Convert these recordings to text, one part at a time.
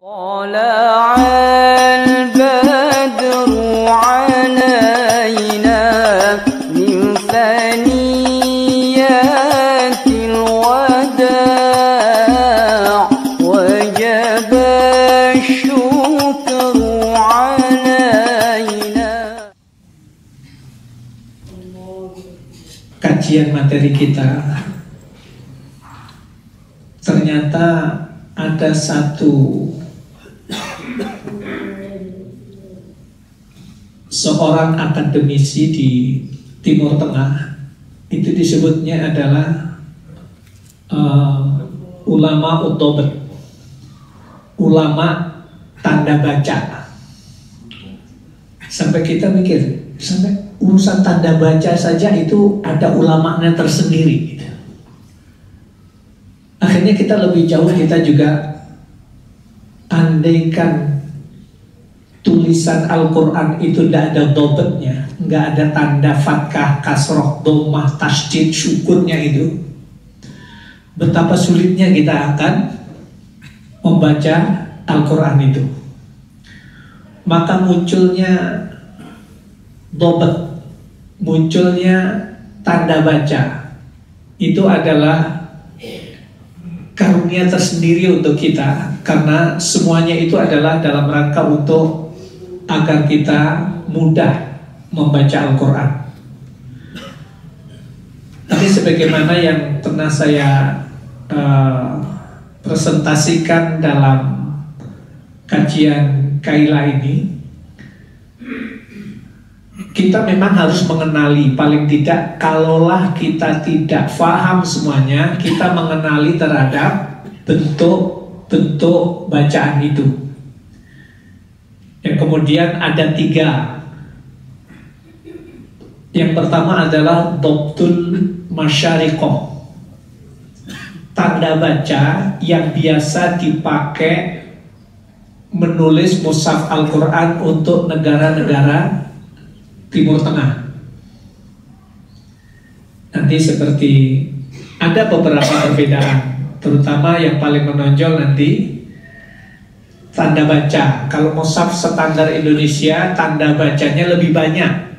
طلع البدر علينا من ثنيات الوداع وجب الشكر علينا. Kajian materi kita ternyata ada seorang akademisi di Timur Tengah, itu disebutnya adalah ulama utobat, ulama tanda baca. Sampai kita mikir, sampai urusan tanda baca saja itu ada ulamanya tersendiri. Akhirnya kita lebih jauh, kita juga andaikan tulisan Al-Quran itu tidak ada dobetnya, nggak ada tanda fathah, kasroh, dhammah, tasydid, syukurnya itu, betapa sulitnya kita akan membaca Al-Quran itu. Maka munculnya dobet, munculnya tanda baca, itu adalah karunia tersendiri untuk kita, karena semuanya itu adalah dalam rangka untuk agar kita mudah membaca Al-Quran. Tapi sebagaimana yang pernah saya presentasikan dalam kajian Kaila ini, kita memang harus mengenali, paling tidak kalaulah kita tidak paham semuanya, kita mengenali terhadap bentuk-bentuk bacaan itu. Yang kemudian ada 3. Yang pertama adalah dhabtul masyariqah, tanda baca yang biasa dipakai menulis mushaf Al-Quran untuk negara-negara Timur Tengah. Nanti seperti ada beberapa perbedaan, terutama yang paling menonjol nanti tanda baca. Kalau mushaf standar Indonesia, tanda bacanya lebih banyak.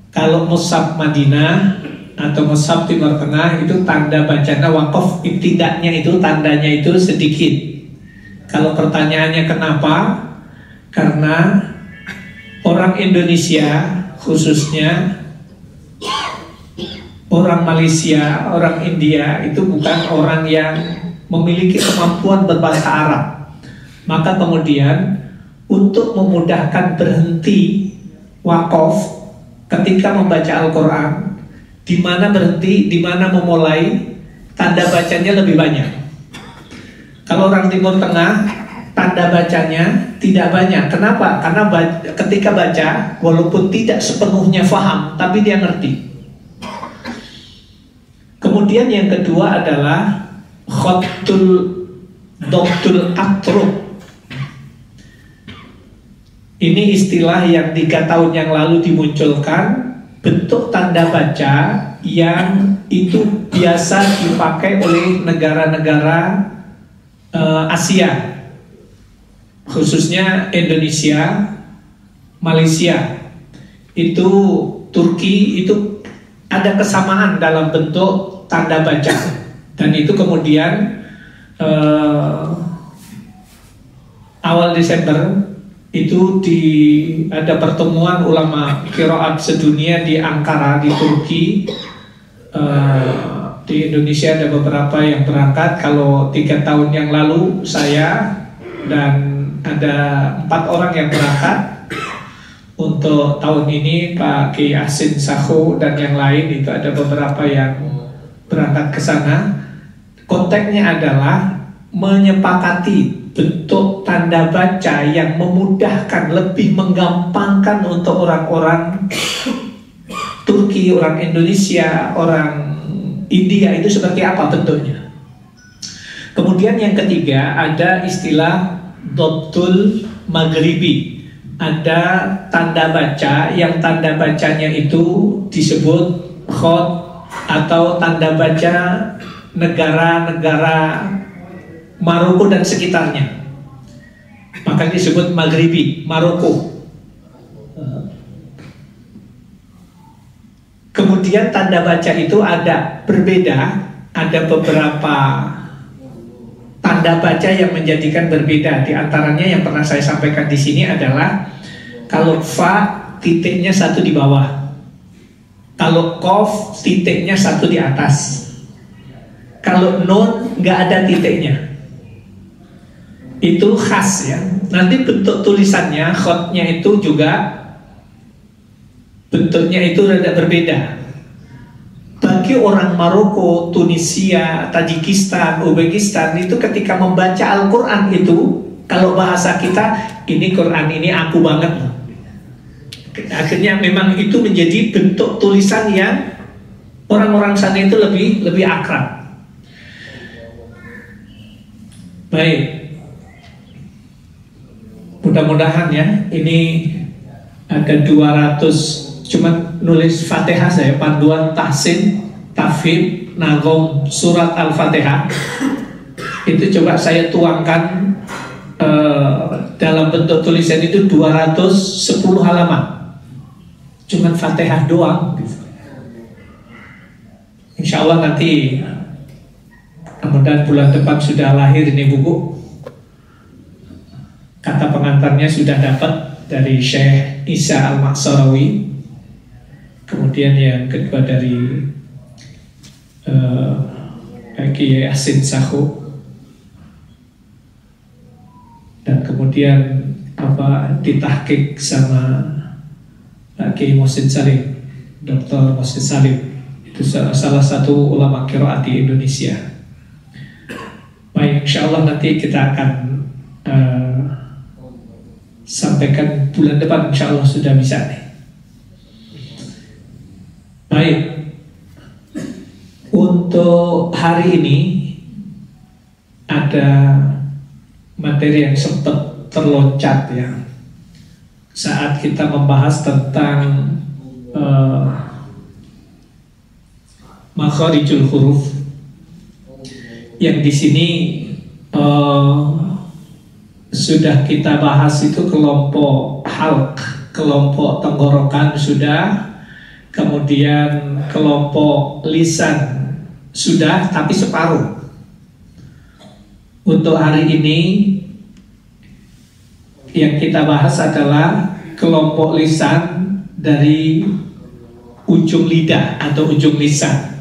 Kalau mushaf Madinah atau mushaf Timur Tengah itu tanda bacanya waqaf ibtidaknya itu tandanya itu sedikit. Kalau pertanyaannya kenapa? Karena orang Indonesia, khususnya orang Malaysia, orang India, itu bukan orang yang memiliki kemampuan berbahasa Arab. Maka kemudian untuk memudahkan berhenti wakaf ketika membaca Al-Quran, di mana berhenti, di mana memulai, tanda bacanya lebih banyak. Kalau orang Timur Tengah, tanda bacanya tidak banyak. Kenapa? Karena ketika baca, walaupun tidak sepenuhnya faham, tapi dia ngerti. Kemudian yang kedua adalah dhabtul atrub. Ini istilah yang 3 tahun yang lalu dimunculkan, bentuk tanda baca yang itu biasa dipakai oleh negara-negara Asia, khususnya Indonesia, Malaysia, itu Turki, itu ada kesamaan dalam bentuk tanda baca. Dan itu kemudian awal Desember itu ada pertemuan ulama qiraat sedunia di Ankara, di Turki. Di Indonesia ada beberapa yang berangkat. Kalau 3 tahun yang lalu saya dan ada 4 orang yang berangkat. Untuk tahun ini Pak Kiai Asin Sakho dan yang lain itu ada beberapa yang berangkat ke sana. Konteksnya adalah menyepakati bentuk tanda baca yang memudahkan, lebih menggampangkan untuk orang-orang Turki, orang Indonesia, orang India itu seperti apa bentuknya. Kemudian yang ketiga ada istilah dhabtul maghribi, ada tanda baca yang tanda bacanya itu disebut khot atau tanda baca negara-negara Maroko dan sekitarnya. Kadang disebut Maghribi, Maroko. Kemudian tanda baca itu ada berbeda, ada beberapa tanda baca yang menjadikan berbeda. Di antaranya yang pernah saya sampaikan di sini adalah kalau fa titiknya satu di bawah, kalau qaf titiknya satu di atas, kalau nun nggak ada titiknya. Itu khas ya. Nanti bentuk tulisannya, khotnya itu juga bentuknya itu rada berbeda. Bagi orang Maroko, Tunisia, Tajikistan, Uzbekistan itu ketika membaca Al-Quran itu, kalau bahasa kita, ini Quran ini aku banget. Akhirnya memang itu menjadi bentuk tulisan yang orang-orang sana itu lebih akrab. Baik. Mudah-mudahan ya, ini ada 200 cuma nulis Fatihah saya, panduan tahsin, tafhim, nagom, surat Al-Fatihah. Itu coba saya tuangkan dalam bentuk tulisan itu 210 halaman. Cuma Fatihah doang gitu. Insya Allah nanti mudah-mudahan bulan depan sudah lahir ini buku. Kata pengantarnya sudah dapat dari Syekh Isa Al-Maksarawi. Kemudian yang kedua dari Kiai Asin Sakho. Dan kemudian ditahqiq sama Kiai Mohsin Salim, Dr. Mohsin Salim. Itu salah satu ulama qiraat di Indonesia. Baik, insya Allah nanti kita akan sampaikan bulan depan, insya Allah sudah bisa nih. Baik, untuk hari ini ada materi yang sempat terloncat ya saat kita membahas tentang makharijul huruf, yang di sini sudah kita bahas itu kelompok halq, kelompok tenggorokan sudah. Kemudian kelompok lisan sudah, tapi separuh. Untuk hari ini yang kita bahas adalah kelompok lisan dari ujung lidah atau ujung lisan.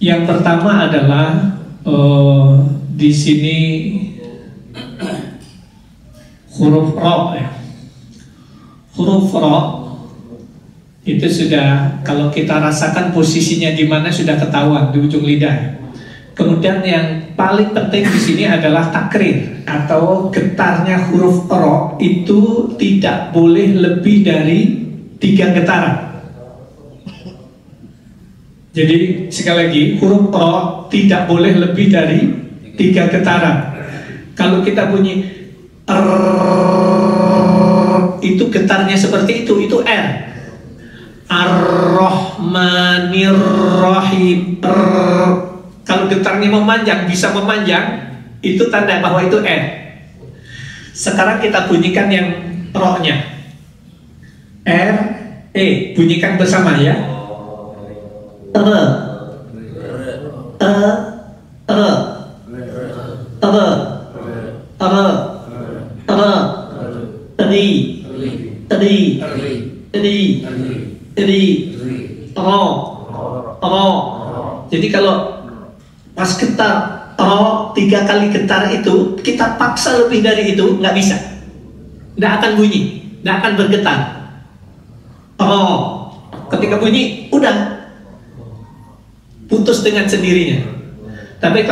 Yang pertama adalah di sini huruf ra ya. Huruf ra itu sudah, kalau kita rasakan posisinya di mana sudah ketahuan di ujung lidah. Kemudian yang paling penting di sini adalah takrir atau getarnya huruf ra itu tidak boleh lebih dari 3 getaran. Jadi sekali lagi, huruf ra tidak boleh lebih dari 3 getaran. Kalau kita bunyi itu getarnya seperti itu R. Ar-Rahmanir-Rahim. Kalau getarnya memanjang, bisa memanjang, itu tanda bahwa itu R. Sekarang kita bunyikan yang ro-nya. R, E, bunyikan bersama ya. Jadi kalau pas getar ro 3 kali getar itu, kita paksa lebih dari itu, nggak bisa, nggak akan bunyi, nggak akan bergetar. Ro ketika bunyi udah putus dengan sendirinya. Tapi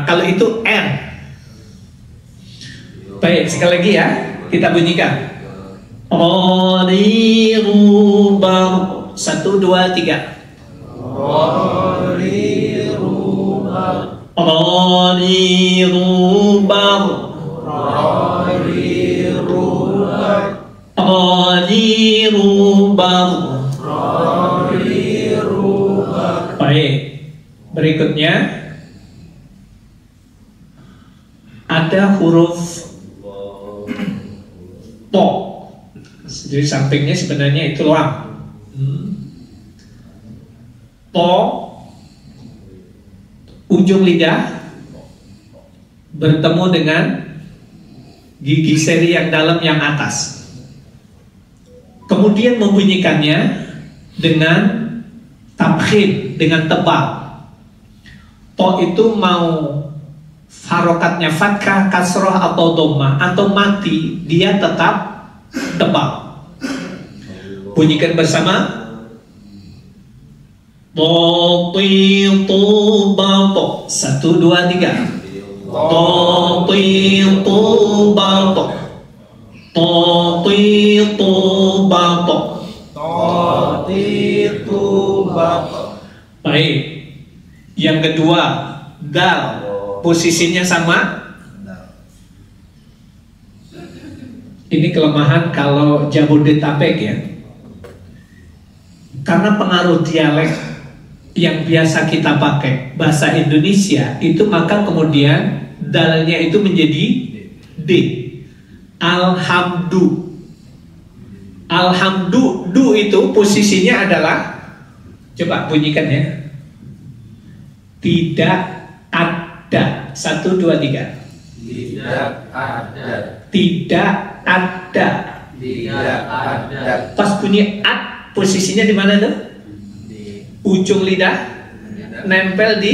kalau itu R. Baik, sekali lagi ya, kita bunyikan. Ro-ri-ru-bar. 1, 2, 3. Ro-ri-ru-bar. Ro-ri-ru-bar. Ro-ri-ru-bar. Ro-ri-ru-bar. Ro-ri-ru-bar. Baik, berikutnya ada huruf po. Jadi sampingnya sebenarnya itu lam. Po, ujung lidah bertemu dengan gigi seri yang dalam yang atas. Kemudian membunyikannya dengan tabkhim, dengan tebal. Po itu mau harokatnya fathah, kasroh atau dhammah atau mati, dia tetap tebal. Bunyikan bersama. To, ti, tu, ba, to. 1, 2, 3. To, ti, tu, ba, to. To, ti, tu, ba, to. To, ti, tu, ba, to. Baik. Yang kedua, dal. Posisinya sama. Ini kelemahan kalau Jabodetabek ya. Karena pengaruh dialek yang biasa kita pakai bahasa Indonesia itu, maka kemudian dalnya itu menjadi D. Alhamdu. Alhamdu, du itu posisinya adalah, coba bunyikan ya, tidak ada. 1, 2, 3. Tidak ada. Tidak ada. Tidak ada. Pas bunyi ad, posisinya di mana tuh? Ujung lidah nempel di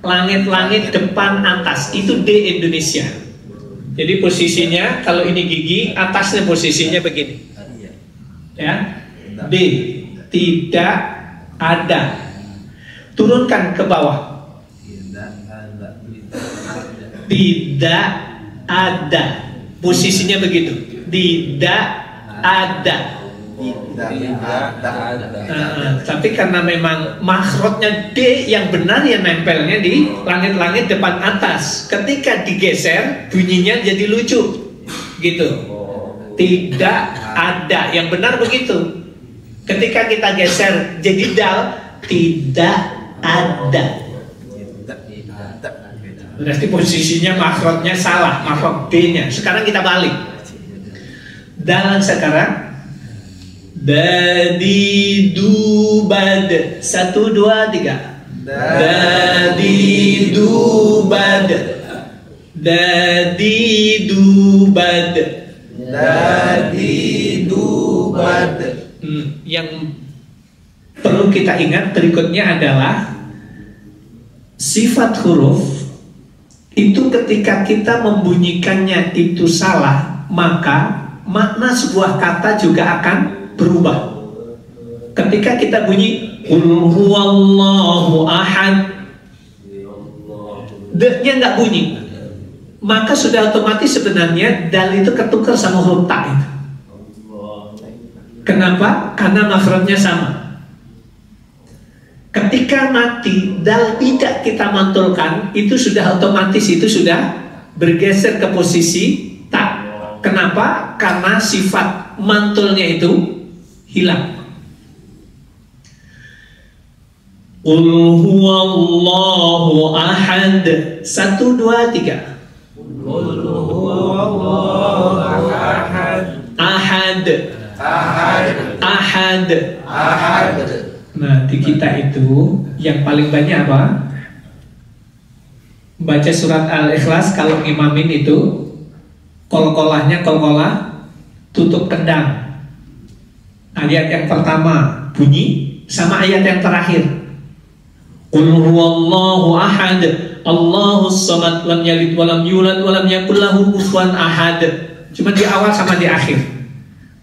langit-langit depan atas, itu D Indonesia. Jadi posisinya kalau ini gigi, atasnya posisinya begini ya, D. Tidak ada. Turunkan ke bawah. Tidak ada. Posisinya begitu. Tidak ada. Tapi karena memang makhrajnya D yang benar, ya nempelnya di langit-langit depan atas. Ketika digeser bunyinya jadi lucu gitu. Tidak ada, yang benar begitu. Ketika kita geser jadi dal, tidak ada. Berarti posisinya makhrajnya salah, makhraj D-nya. Sekarang kita balik. Dal sekarang dadi dubad. 1, 2, 3. Dadi dubad. Dadi dubad. Dadi dubad. Yang perlu kita ingat berikutnya adalah sifat huruf itu ketika kita membunyikannya itu salah, maka makna sebuah kata juga akan berubah. Ketika kita bunyi Qul huwallahu ahad, D-nya nggak bunyi, maka sudah otomatis sebenarnya dal itu ketukar sama huruf ta itu. Kenapa? Karena makhrajnya sama. Ketika mati, dal tidak kita mantulkan, itu sudah otomatis, itu sudah bergeser ke posisi ta. Kenapa? Karena sifat mantulnya itu hilang. Qul huwallahu ahad. 1, 2, 3. Qul huwallahu ahad. Ahad. Ahad. Ahad. Ahad. Nah, di kita itu yang paling banyak apa? Baca surat Al-Ikhlas kalau imamin itu kol-kolahnya kol-kolah tutup kendang. Ayat yang pertama bunyi sama ayat yang terakhir. Qul huwallahu ahad, Allahus samad, lam yalid walam yulad walam yakul lahu kufuwan ahad. Cuma di awal sama di akhir.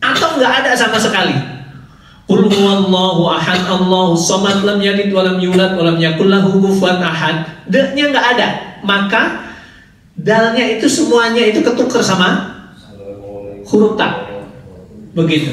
Atau enggak ada sama sekali. Qul huwallahu ahad, Allahus samad, lam yalid walam yulad walam yakul lahu kufuwan ahad. D-nya enggak ada. Maka dalnya itu semuanya itu ketukar sama huruf ta. Begitu.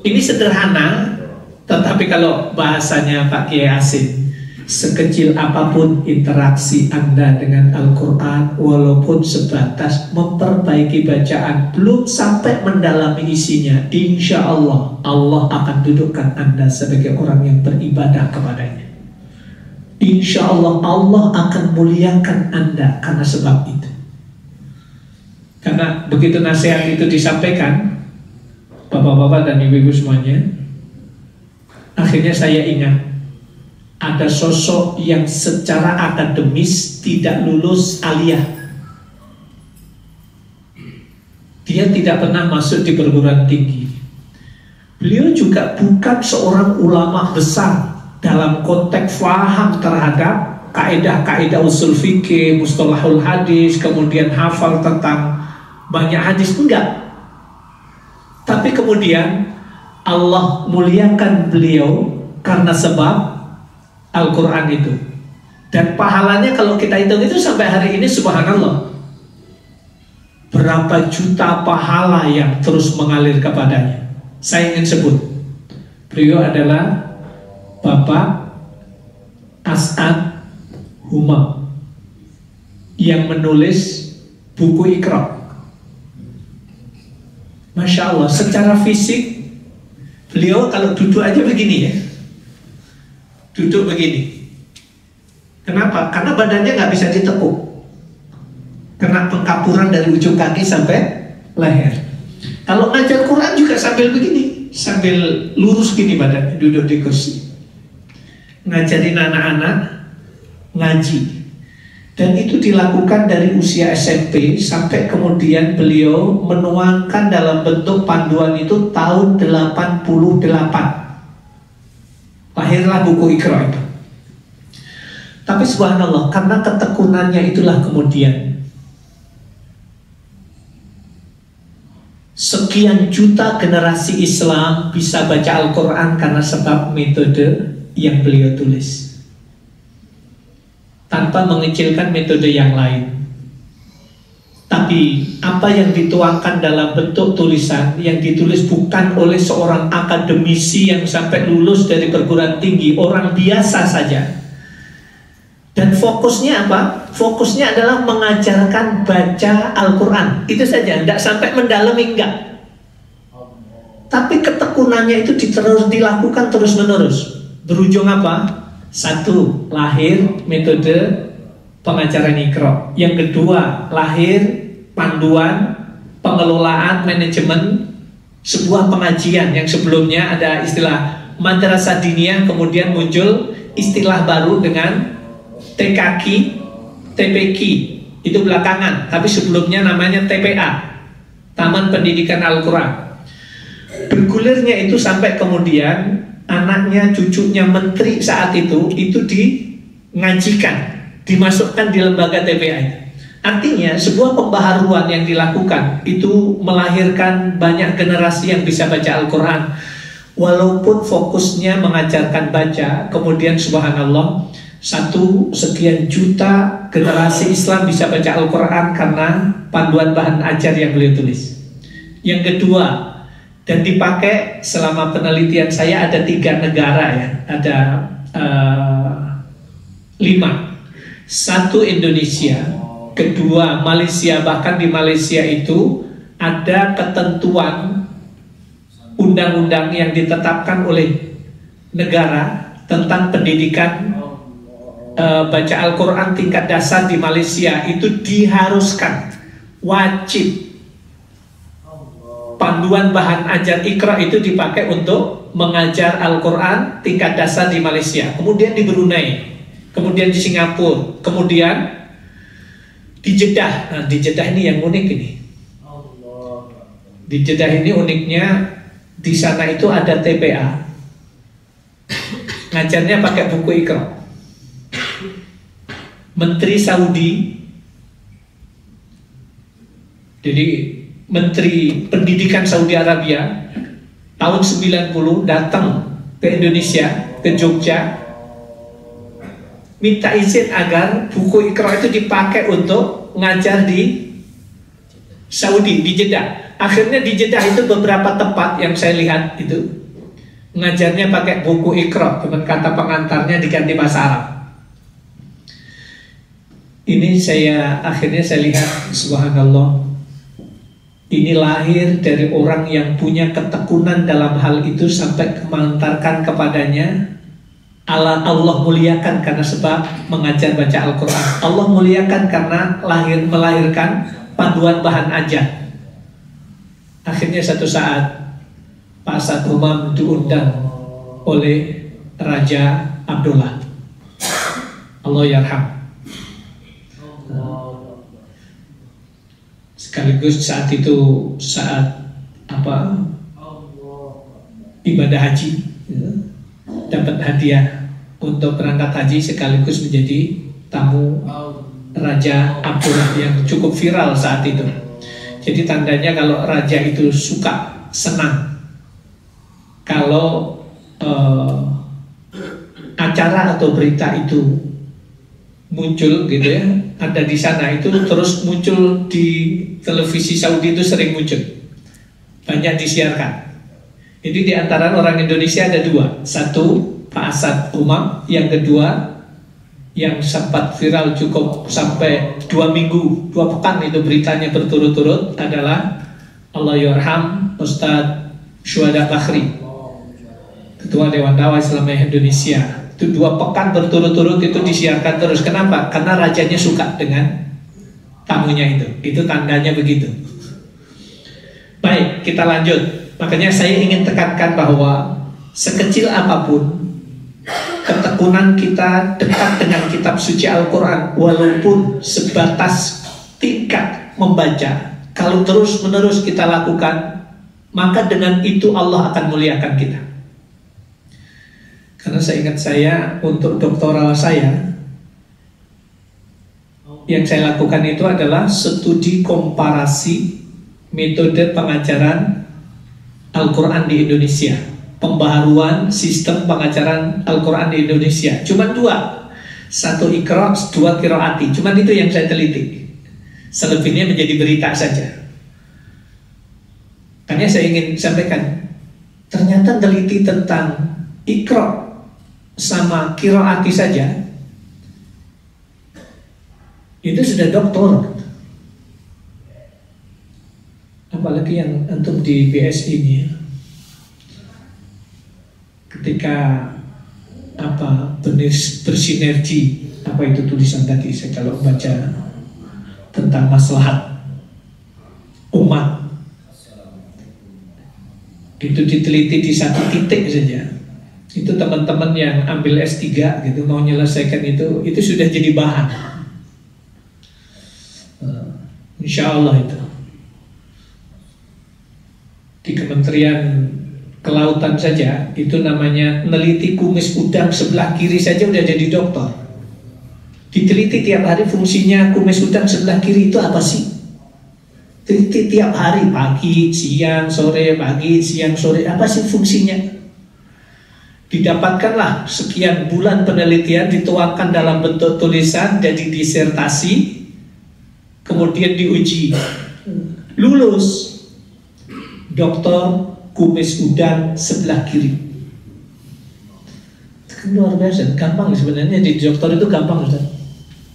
Ini sederhana, tetapi kalau bahasanya Pak Kiai Asin, sekecil apapun interaksi Anda dengan Al-Quran, walaupun sebatas memperbaiki bacaan, belum sampai mendalami isinya, insya Allah, Allah akan dudukkan Anda sebagai orang yang beribadah kepadanya. insya Allah Allah akan muliakan Anda karena sebab itu. Karena begitu nasihat itu disampaikan, bapak-bapak dan ibu-ibu semuanya, akhirnya saya ingat ada sosok yang secara akademis tidak lulus aliyah. Dia tidak pernah masuk di perguruan tinggi. Beliau juga bukan seorang ulama besar dalam konteks faham terhadap kaidah-kaidah usul fikih, mustalahul hadis, kemudian hafal tentang banyak hadis, enggak. Tapi kemudian Allah muliakan beliau karena sebab Al-Quran itu. Dan pahalanya kalau kita hitung itu sampai hari ini subhanallah, berapa juta pahala yang terus mengalir kepadanya. Saya ingin sebut, beliau adalah Bapak As'ad Humam yang menulis buku Iqra. Masya Allah, secara fisik beliau kalau duduk aja begini ya, duduk begini. Kenapa? Karena badannya nggak bisa ditekuk, kena pengkapuran dari ujung kaki sampai leher. Kalau ngajar Quran juga sambil begini, sambil lurus gini badannya, duduk di kursi, ngajarin anak-anak ngaji. Dan itu dilakukan dari usia SMP sampai kemudian beliau menuangkan dalam bentuk panduan itu tahun 88. Lahirlah buku Iqra itu. Tapi subhanallah, karena ketekunannya itulah kemudian sekian juta generasi Islam bisa baca Al-Quran karena sebab metode yang beliau tulis, tanpa mengecilkan metode yang lain. Tapi apa yang dituangkan dalam bentuk tulisan yang ditulis bukan oleh seorang akademisi yang sampai lulus dari perguruan tinggi, orang biasa saja. Dan fokusnya apa? Fokusnya adalah mengajarkan baca Al-Quran. Itu saja, tidak sampai mendalami, enggak. Tapi ketekunannya itu dilakukan terus-menerus. Berujung apa? Satu, lahir metode pengajaran Iqra. Yang kedua, lahir panduan pengelolaan manajemen sebuah pengajian yang sebelumnya ada istilah madrasah diniyah, kemudian muncul istilah baru dengan TKQ, TPQ, itu belakangan, tapi sebelumnya namanya TPA, Taman Pendidikan Al-Quran. Bergulirnya itu sampai kemudian anaknya, cucunya menteri saat itu ngajikan, dimasukkan di lembaga TPA. Artinya sebuah pembaharuan yang dilakukan itu melahirkan banyak generasi yang bisa baca Al-Quran. Walaupun fokusnya mengajarkan baca, kemudian subhanallah, sekian juta generasi Islam bisa baca Al-Quran karena panduan bahan ajar yang beliau tulis. Yang kedua, dan dipakai selama penelitian saya ada 3 negara ya, ada 5. 1 Indonesia, kedua Malaysia. Bahkan di Malaysia itu ada ketentuan undang-undang yang ditetapkan oleh negara tentang pendidikan baca Al-Quran tingkat dasar di Malaysia itu diharuskan, wajib. Panduan bahan ajar Iqra itu dipakai untuk mengajar Al-Quran tingkat dasar di Malaysia, kemudian di Brunei, kemudian di Singapura, kemudian di Jeddah. Nah, di Jeddah ini yang unik ini. Di Jeddah ini uniknya, di sana itu ada TPA, ngajarnya pakai buku Iqra. Menteri Saudi, jadi Menteri Pendidikan Saudi Arabia tahun 90 datang ke Indonesia, ke Jogja, minta izin agar buku Iqra itu dipakai untuk ngajar di Saudi, di Jeddah. Akhirnya di Jeddah itu beberapa tempat yang saya lihat itu ngajarnya pakai buku Iqra, cuman kata pengantarnya diganti bahasa Arab. Ini akhirnya saya lihat subhanallah, ini lahir dari orang yang punya ketekunan dalam hal itu sampai mengantarkan kepadanya Allah muliakan karena sebab mengajar baca Al-Quran. Allah muliakan karena melahirkan panduan bahan ajar. Akhirnya satu saat Pak Asad Umam diundang oleh Raja Abdullah, Allah yarham. Sekaligus saat itu ibadah haji, dapat hadiah untuk berangkat haji sekaligus menjadi tamu Raja Abdullah yang cukup viral saat itu. Jadi tandanya kalau raja itu suka, senang kalau acara atau berita itu muncul gitu ya, ada di sana itu terus muncul di televisi Saudi, itu sering muncul, banyak disiarkan. Jadi di antara orang Indonesia ada dua, satu Pak Asad Umam, yang kedua yang sempat viral cukup sampai 2 minggu, 2 pekan itu beritanya berturut-turut adalah Allah yarham Ustadz Syuhada Bakhri, Ketua Dewan Dakwah Islamiyah Indonesia. Itu 2 pekan berturut-turut itu disiarkan terus. Kenapa? Karena rajanya suka dengan tamunya itu. Itu tandanya begitu. Baik, kita lanjut. Makanya saya ingin tekankan bahwa sekecil apapun ketekunan kita dekat dengan kitab suci Al-Quran, walaupun sebatas tingkat membaca, kalau terus-menerus kita lakukan, maka dengan itu Allah akan muliakan kita. Karena saya ingat untuk doktoral saya, yang saya lakukan itu adalah studi komparasi metode pengajaran Al-Quran di Indonesia, pembaharuan sistem pengajaran Al-Quran di Indonesia. Cuma 2, 1 Iqra, 2 Qiraati. Cuma itu yang saya teliti. Selebihnya menjadi berita saja. Karena saya ingin sampaikan, ternyata teliti tentang Iqra sama Qiraati saja itu sudah doktor. Apalagi yang antum di BS ini, ketika bersinergi, apa itu tulisan tadi saya kalau baca tentang maslahat umat, itu diteliti di 1 titik saja. Itu teman-teman yang ambil S3 gitu mau menyelesaikan itu sudah jadi bahan. Insya Allah itu di Kementerian Kelautan saja itu namanya neliti kumis udang sebelah kiri saja udah jadi doktor. Diteliti tiap hari fungsinya kumis udang sebelah kiri itu apa sih? Teliti tiap hari, pagi, siang, sore, pagi, siang, sore, apa sih fungsinya? Didapatkanlah sekian bulan penelitian, dituangkan dalam bentuk tulisan jadi disertasi, kemudian diuji, lulus. Doktor kumis udang sebelah kiri. Luar biasa, gampang sebenarnya di dokter itu gampang Ustaz.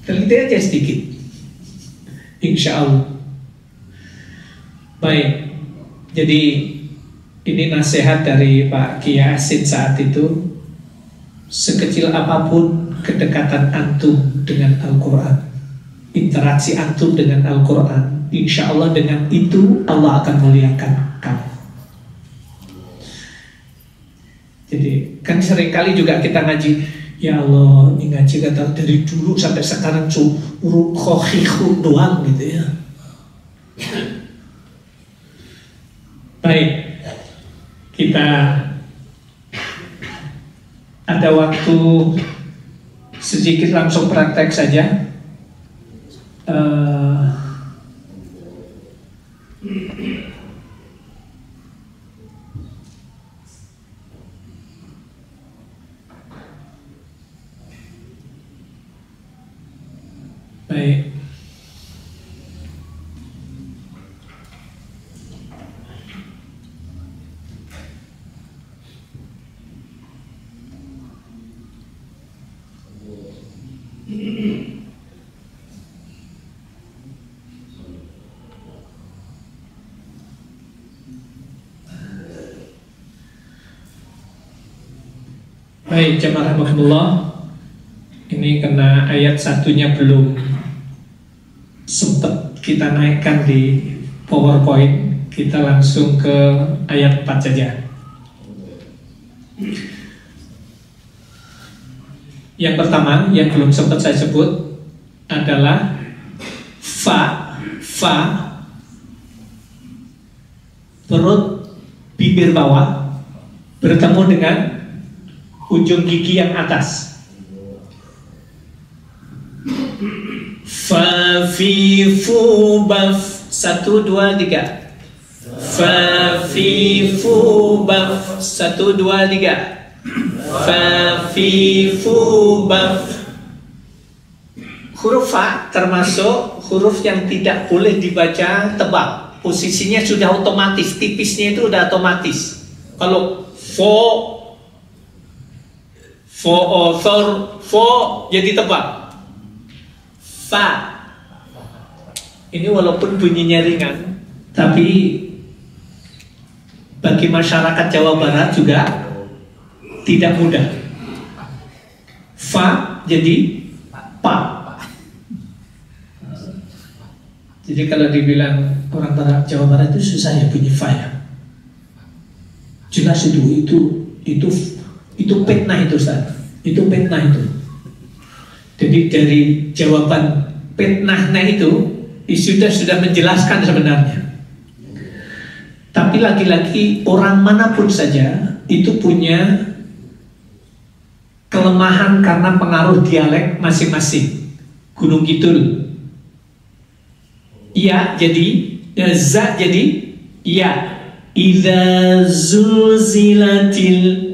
Teliti aja sedikit, insya Allah. Baik, jadi ini nasihat dari Pak Kiai Asin saat itu. Sekecil apapun kedekatan antum dengan Al-Quran, interaksi antum dengan Al-Quran, insya Allah dengan itu Allah akan muliakan kamu. Jadi kan seringkali juga kita ngaji, ya Allah ini ngaji kata dari dulu sampai sekarang suruh khohihu doang gitu ya. Baik, kita ada waktu sedikit langsung praktek saja. Baik. Baik, jemaah rahmatullah. Ini karena ayat satunya belum sempat kita naikkan di PowerPoint, kita langsung ke ayat 4 saja. Yang pertama yang belum sempat saya sebut adalah fa perut bibir bawah bertemu dengan ujung gigi yang atas. Fa fi fu baf 1 2 3. Fa fi fu baf 1 2 3. Fa fi fu baf. Huruf fa termasuk huruf yang tidak boleh dibaca tebal. Posisinya sudah otomatis, tipisnya itu udah otomatis. Kalau fo jadi tebal. Fa ini walaupun bunyinya ringan, tapi bagi masyarakat Jawa Barat juga tidak mudah. Fa jadi pa. Jadi kalau dibilang orang Barat, Jawa Barat itu susah ya bunyi fa ya. Jelas itu fitnah itu Ustaz. Itu fitnah itu. Jadi dari jawaban fitnahnya itu sudah menjelaskan sebenarnya. Tapi lagi-lagi orang manapun saja itu punya kelemahan karena pengaruh dialek masing-masing. Gunung Kidul iya jadi za jadi iya. Idza zulzilatil,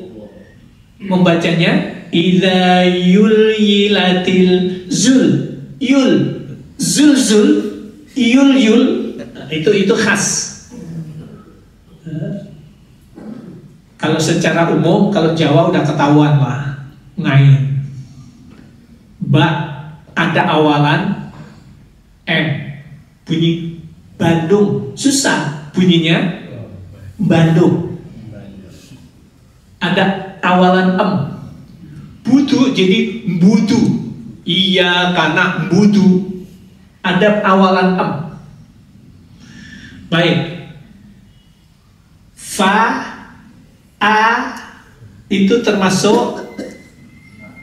membacanya idza yulyilatil zul yul zul yul itu khas. Kalau secara umum kalau Jawa udah ketahuan lah ngain. Ba ada awalan M, bunyi Bandung susah bunyinya Bandung. Ada awalan em, budu jadi budu. Iya karena budu. Ada awalan em. Baik. Fa a itu termasuk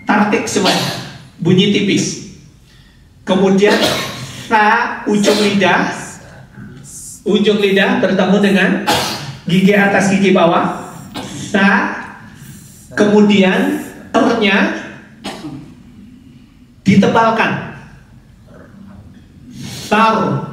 tartik semuanya, bunyi tipis. Kemudian fa ujung lidah bertemu dengan gigi atas gigi bawah. Sa kemudian ternya ditebalkan. Far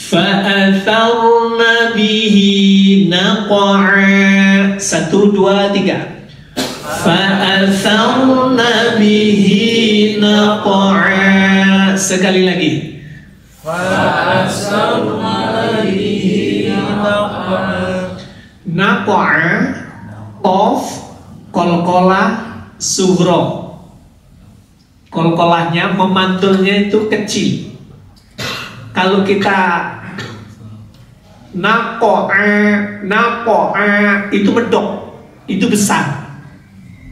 fa'atharna bihi naqa'a 1 2 3. Fa'atharna bihi naqa'a. Sekali lagi. Fa'atharna bihi naqa'a. Naqa'a of kolkola sugro. Kolkolahnya memantulnya itu kecil. Kalau kita nako'a itu medok, itu besar,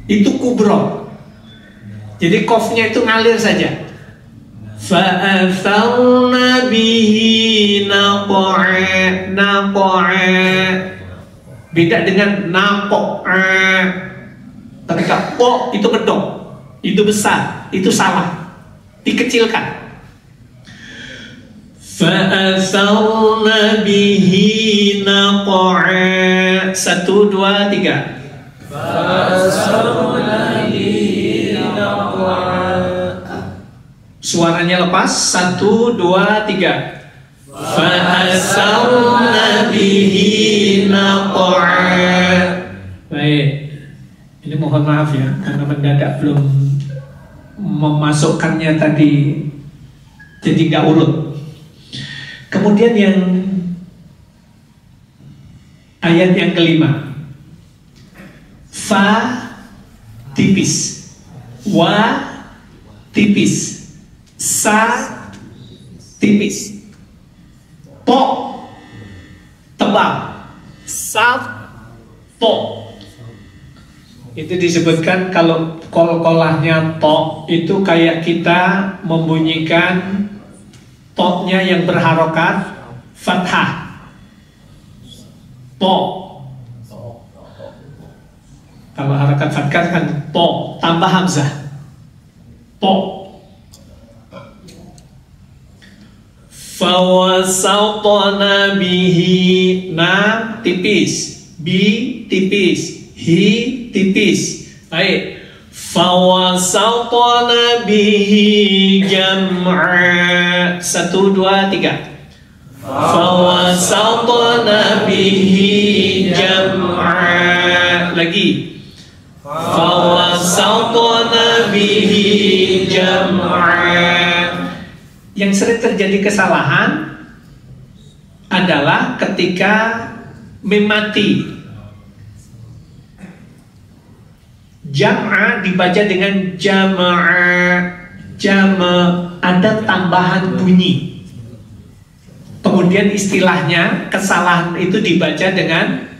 itu kubro. Jadi kofnya itu ngalir saja. Fa'atharna bihi naqa'a. Beda dengan nako'a. Ketika po itu medok, itu besar, itu salah, dikecilkan. Fa'atharna bihi naqa'a 1 2 3. Fa'atharna bihi naqa'a. Suaranya lepas 1 2 3. Fa'atharna bihi naqa'a. Baik. Ini mohon maaf ya karena mendadak belum memasukkannya tadi, jadi nggak urut. Kemudian yang ayat yang kelima, fa tipis, wa tipis, sa tipis, po tebal, sa to. Itu disebutkan kalau kol-kolahnya to itu kayak kita membunyikan to-nya yang berharokat fathah. To. Kalau harokat fathah kan to tambah hamzah. To. Fawasatna bihi, na tipis, bi tipis, hi tipis. Baik. Fawasatna bihi jam'a. 1, 2, 3. Fawasatna bihi jam'a. Lagi. Fawasatna bihi jam'a. Yang sering terjadi kesalahan adalah ketika mim mati. Jam'a dibaca dengan jama'a. Jama' ada tambahan bunyi. Kemudian istilahnya kesalahan itu dibaca dengan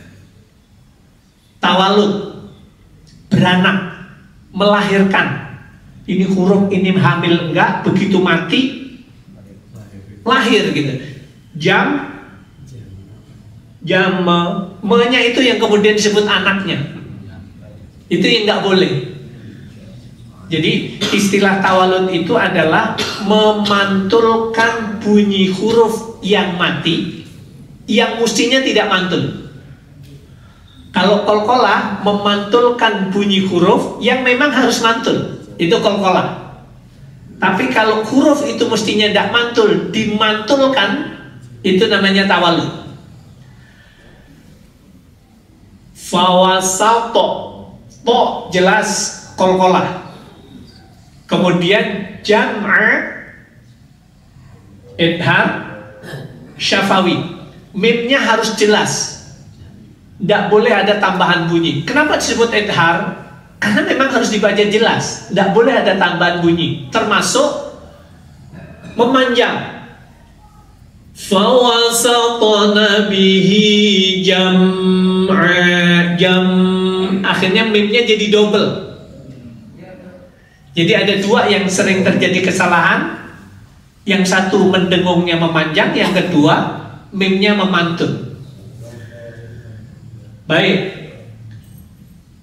tawalud, beranak, melahirkan. Ini huruf ini hamil enggak, begitu mati lahir gitu. Me-nya itu yang kemudian disebut anaknya. Itu yang nggak boleh. Jadi istilah tawalud itu adalah memantulkan bunyi huruf yang mati yang mestinya tidak mantul. Kalau qalqalah memantulkan bunyi huruf yang memang harus mantul, itu qalqalah. Tapi kalau huruf itu mestinya tidak mantul, dimantulkan, itu namanya tawalud. Fawasato, to jelas qalqalah. Kemudian jam'a, idhar, syafawi. Mimnya harus jelas, tidak boleh ada tambahan bunyi. Kenapa disebut idhar? Karena memang harus dibaca jelas, tidak boleh ada tambahan bunyi, termasuk memanjang. Fawasatna bihi jam'a, akhirnya mimnya jadi double. Jadi ada dua yang sering terjadi kesalahan. Yang satu mendengungnya memanjang, yang kedua mimnya memantul. Baik.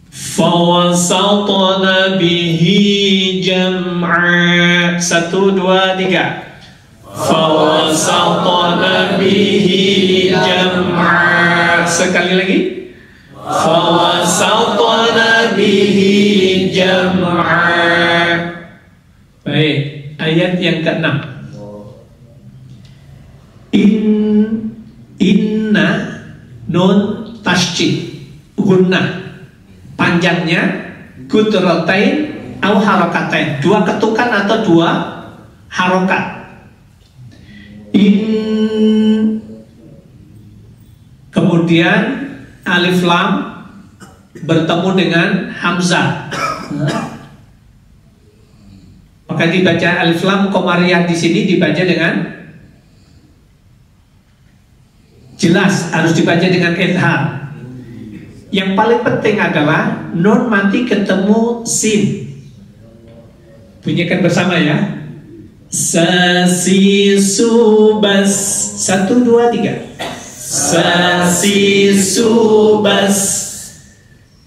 Fawasatna bihi jam'a. 1, 2, 3. Fawasatna bihi jam'a. Sekali lagi. Fawasatna bihi jam'a. Baik, ayat yang ke-6. Inna nun tasydid gunnah. Panjangnya gudratain au harakatain, dua ketukan atau dua harokat. Kemudian alif lam bertemu dengan hamzah, maka dibaca alif lam komariah di sini dibaca dengan jelas, harus dibaca dengan idhar. Yang paling penting adalah nun mati ketemu sin. Bunyikan bersama ya. Sasi subas. 1, 2, 3. Sasi subas.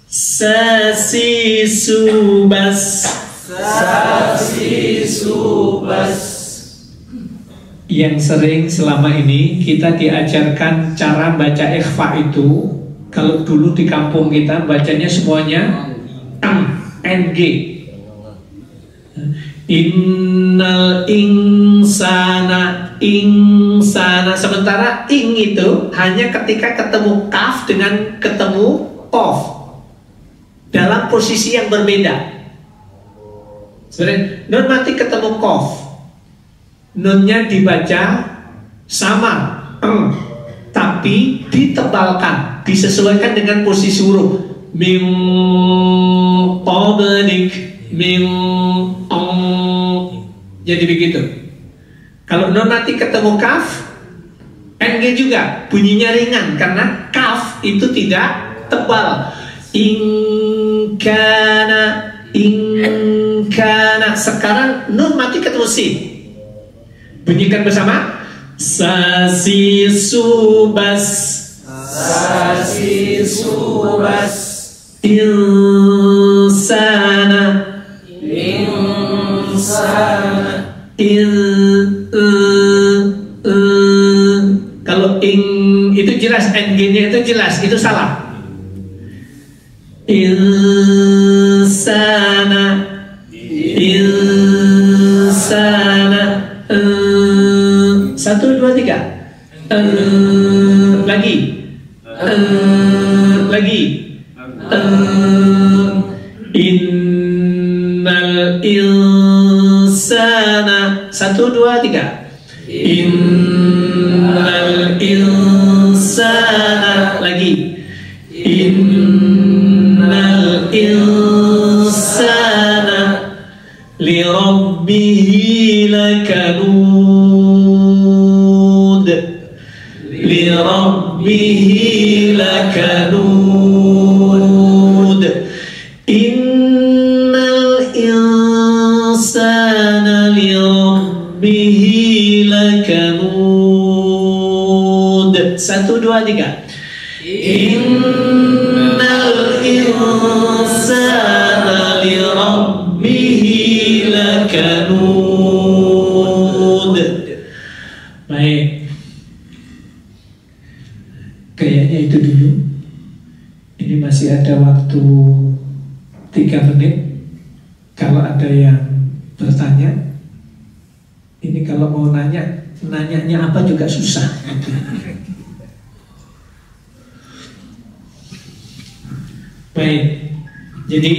Sasi subas. Sasi subas. Yang sering selama ini kita diajarkan cara baca ikhfa itu. Kalau dulu di kampung kita bacanya semuanya ng. Innal insana, insana. Sementara ing itu hanya ketika ketemu kaf dengan ketemu qaf dalam posisi yang berbeda. Sebenarnya nun mati ketemu qaf, nunnya dibaca sama, tapi ditebalkan, disesuaikan dengan posisi huruf. Min qablik, min jadi begitu. Kalau nun nanti ketemu kaf, ng juga bunyinya ringan karena kaf itu tidak tebal. Ingkana. Sekarang nun mati ketemu sin. Bunyikan bersama. Sasi subas. Sasi subas. Insana. Kalau ing itu jelas, ng-nya itu jelas, itu salah. Insana. Satu, dua, tiga. Lagi. Innal insana. Satu, dua, tiga. Innal insana. Lagi. Innal insana li rabbihi lakanud. Li rabbihi lakanud. Innal insana li rabbihi lakanud. Satu, dua, tiga. Innal insana li rabbihi lakanud. Baik. Kayaknya itu dulu. Ini masih ada waktu 3 menit. Kalau ada yang bertanya, ini kalau mau nanyanya apa juga susah. Baik, jadi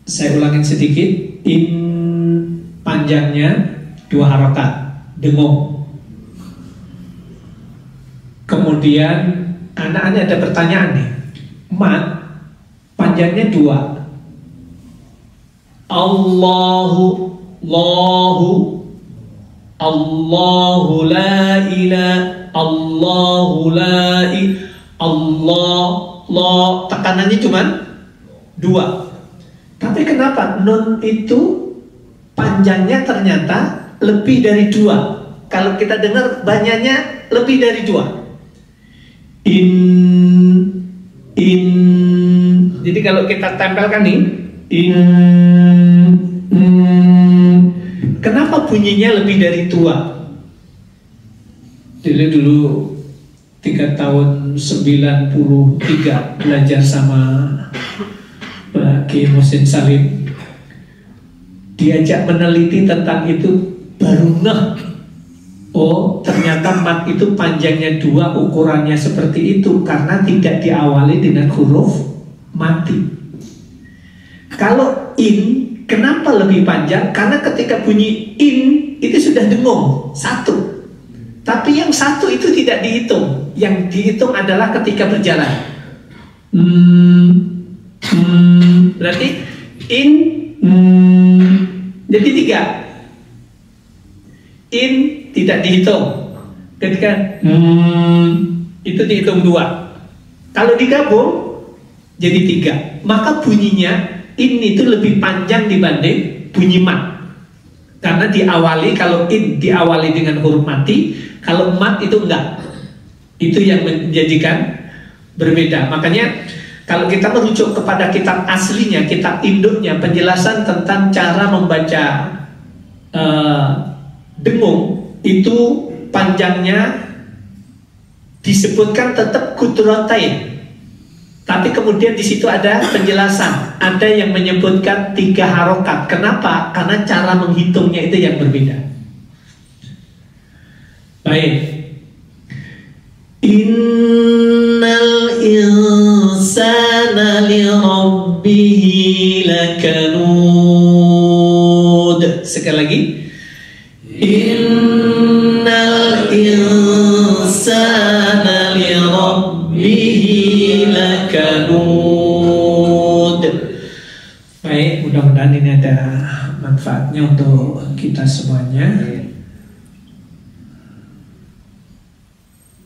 saya ulangin sedikit. In panjangnya 2 harokat, dengung. Kemudian anak-anak ada pertanyaan nih. Mat panjangnya 2. Allahu la ilaha Allah, tekanannya cuma 2. Tapi kenapa nun itu panjangnya ternyata lebih dari 2? Kalau kita dengar banyaknya lebih dari 2. Jadi kalau kita tempelkan nih, kenapa bunyinya lebih dari 2? Dulu 3 tahun 93 belajar sama Pak Kiai Muhsin Salim, diajak meneliti tentang itu, baru ngeh. Oh, ternyata mat itu panjangnya 2, ukurannya seperti itu karena tidak diawali dengan huruf mati. Kalau in, kenapa lebih panjang? Karena ketika bunyi in itu sudah dengung 1. Tapi yang 1 itu tidak dihitung. Yang dihitung adalah ketika berjalan. Berarti in, jadi 3. In tidak dihitung. Ketika itu dihitung 2. Kalau digabung jadi 3. Maka bunyinya in itu lebih panjang dibanding bunyi mat. Karena diawali, kalau in diawali dengan huruf mati, kalau mat itu enggak. Itu yang menjadikan berbeda. Makanya kalau kita merujuk kepada kitab aslinya, kitab induknya, penjelasan tentang cara membaca dengung, itu panjangnya disebutkan tetap kudrotain. Tapi kemudian di situ ada penjelasan, ada yang menyebutkan 3 harokat. Kenapa? Karena cara menghitungnya itu yang berbeda. Baik. Innal insana li rabbihi lakanud. Sekali lagi. Innal insana li rabbihi lakanud. Baik, mudah-mudahan ini ada manfaatnya untuk kita semuanya.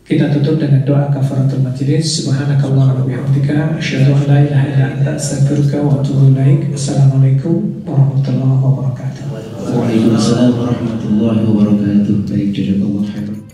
Kita tutup dengan doa kafaratul majlis. Subhanakallahumma wa bihamdika asyhadu an la ilaha illa anta astaghfiruka wa atubu ilaik. Assalamualaikum warahmatullahi wabarakatuh. Waalaikumsalam warahmatullahi wabarakatuh. Baik, jazakallahu khairan.